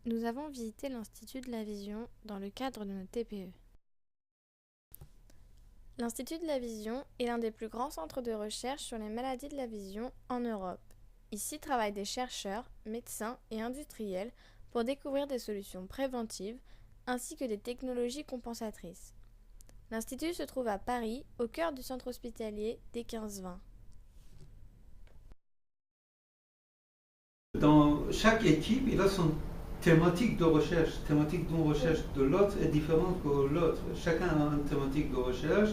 Nous avons visité l'Institut de la Vision dans le cadre de notre TPE. L'Institut de la Vision est l'un des plus grands centres de recherche sur les maladies de la vision en Europe. Ici travaillent des chercheurs, médecins et industriels pour découvrir des solutions préventives ainsi que des technologies compensatrices. L'Institut se trouve à Paris, au cœur du centre hospitalier des 15-20. Dans chaque équipe, il a son thématique de recherche. Thématique d'une recherche de l'autre est différente que l'autre. Chacun a une thématique de recherche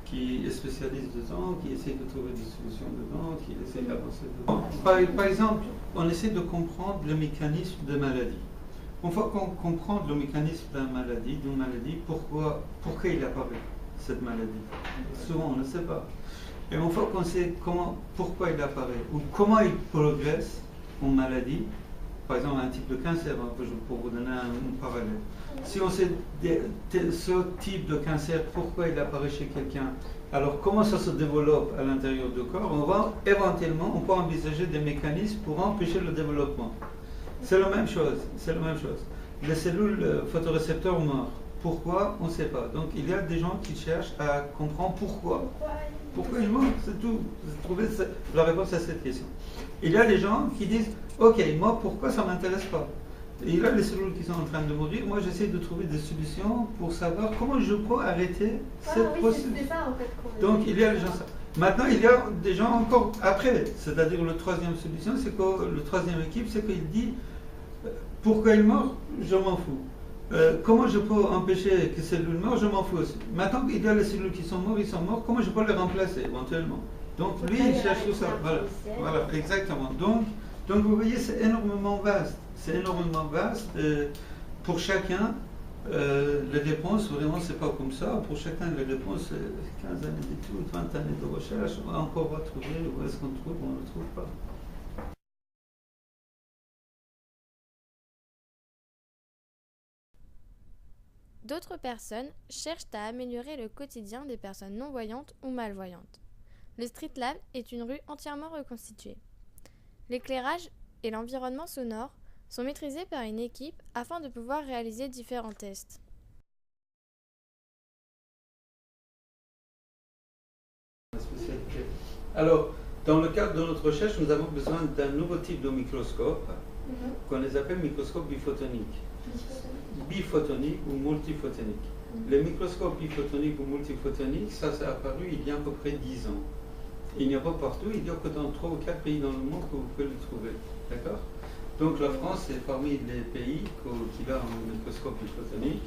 qui est spécialiste dedans, qui essaie de trouver des solutions dedans, qui essaie d'avancer dedans. Par exemple, on essaie de comprendre le mécanisme de maladie. Une fois qu'on comprend le mécanisme d'une maladie, pourquoi il apparaît, cette maladie? Souvent, on ne sait pas. Et une fois qu'on sait pourquoi il apparaît, ou comment il progresse en maladie, par exemple un type de cancer, pour vous donner un parallèle. Si on sait ce type de cancer, pourquoi il apparaît chez quelqu'un, alors comment ça se développe à l'intérieur du corps, on peut envisager des mécanismes pour empêcher le développement. C'est la même chose, Les cellules photorécepteurs morts, pourquoi, on ne sait pas. Donc il y a des gens qui cherchent à comprendre pourquoi ils meurent, c'est tout. Trouver la réponse à cette question. Il y a des gens qui disent, ok, moi pourquoi ça ne m'intéresse pas? Et il y a les cellules qui sont en train de mourir, moi j'essaie de trouver des solutions pour savoir comment je peux arrêter cette procédure. Donc il y a les gens ça. Maintenant il y a des gens encore après, c'est-à-dire la troisième solution, c'est que le troisième équipe, c'est qu'il dit, pourquoi il meurt, je m'en fous. Comment je peux empêcher que ces cellules meurent, je m'en fous aussi. Maintenant qu'il y a les cellules qui sont morts, comment je peux les remplacer éventuellement? Donc lui, il cherche tout ça. Voilà, exactement. Donc vous voyez, c'est énormément vaste. Pour chacun, les réponses, vraiment, c'est pas comme ça. Pour chacun, les réponses, c'est 15 années d'études, 20 années de recherche. On va encore trouver, où est-ce qu'on trouve, on ne le trouve pas. D'autres personnes cherchent à améliorer le quotidien des personnes non-voyantes ou malvoyantes. Le Street Lab est une rue entièrement reconstituée. L'éclairage et l'environnement sonore sont maîtrisés par une équipe afin de pouvoir réaliser différents tests. Alors, dans le cadre de notre recherche, nous avons besoin d'un nouveau type de microscope qu'on les appelle microscope biphotonique. Biphotonique ou multiphotonique. Les microscopes biphotoniques ou multiphotoniques, ça s'est apparu il y a à peu près 10 ans. Il n'y a pas partout, il n'y a que dans 3 ou 4 pays dans le monde que vous pouvez le trouver. D'accord? Donc la France est parmi les pays qui a un microscope biphotonique.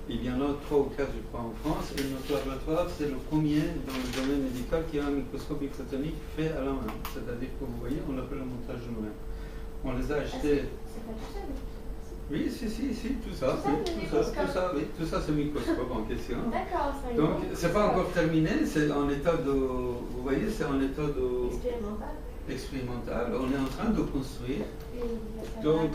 Il y en a 3 ou 4, je crois, en France. Et notre laboratoire, c'est le premier dans le domaine médical qui a un microscope biphotonique fait à la main. C'est-à-dire que vous voyez, on l'appelle le montage de nous-mêmes. On les a achetés. Oui, tout ça, c'est le microscope en question. D'accord, donc, c'est pas encore terminé, c'est en état de, vous voyez, c'est en état de expérimental. On est en train de construire. Donc,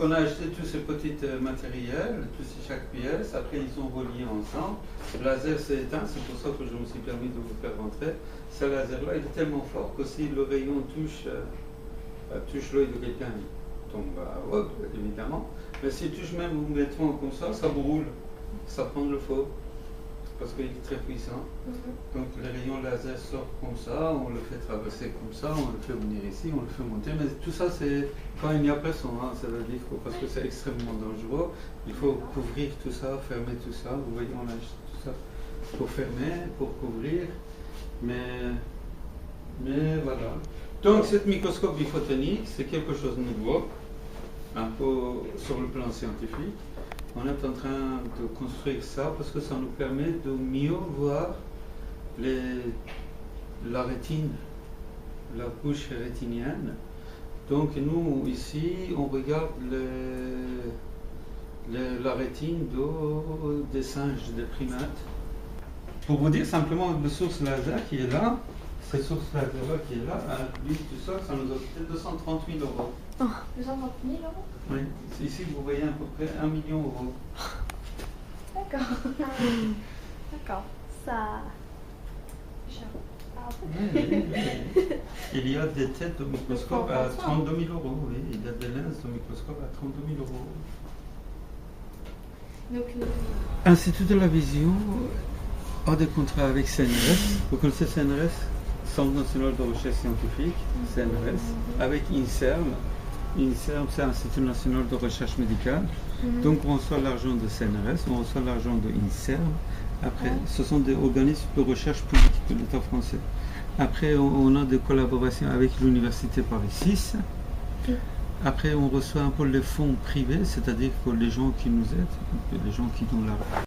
on a acheté tous ces petits matériels, chaque pièce. Après, ils sont reliés ensemble. Le laser s'est éteint, c'est pour ça que je me suis permis de vous faire rentrer. Ce laser-là, il est tellement fort que si le rayon touche l'œil de quelqu'un, tombe à haute, évidemment. Mais si touche même vous mettons comme ça brûle, ça prend le feu, parce qu'il est très puissant. Donc les rayons laser sortent comme ça, on le fait traverser comme ça, on le fait venir ici, on le fait monter. Mais tout ça, c'est quand il n'y a personne, c'est-à-dire parce que c'est extrêmement dangereux. Il faut couvrir tout ça, fermer tout ça. Vous voyez, on a acheté tout ça pour fermer, pour couvrir. Mais voilà. Donc, ce microscope biphotonique, c'est quelque chose de nouveau, un peu sur le plan scientifique. On est en train de construire ça parce que ça nous permet de mieux voir la rétine, la couche rétinienne. Donc, nous, ici, on regarde la rétine des singes, des primates. Pour vous dire simplement, le source laser qui est là, cette source laser qui est là, lui, tout ça, ça nous a coûté 230 000 euros. 230 000 euros? Oui, ici vous voyez à peu près 1 million d'euros. D'accord. D'accord. Ça. Oui. Il y a des têtes de microscope à 32 000 euros, oui. Il y a des lenses ce microscope à 32 000 euros. Donc, Institut de la Vision a des contrats avec CNRS. Vous connaissez CNRS, Centre national de recherche scientifique, CNRS, avec INSERM. INSERM, c'est l'Institut national de recherche médicale. Donc on reçoit l'argent de CNRS, on reçoit l'argent de INSERM. Après, ce sont des organismes de recherche publique de l'État français. Après, on a des collaborations avec l'Université Paris 6. Après, on reçoit un peu les fonds privés, c'est-à-dire que les gens qui nous aident, les gens qui donnent l'argent.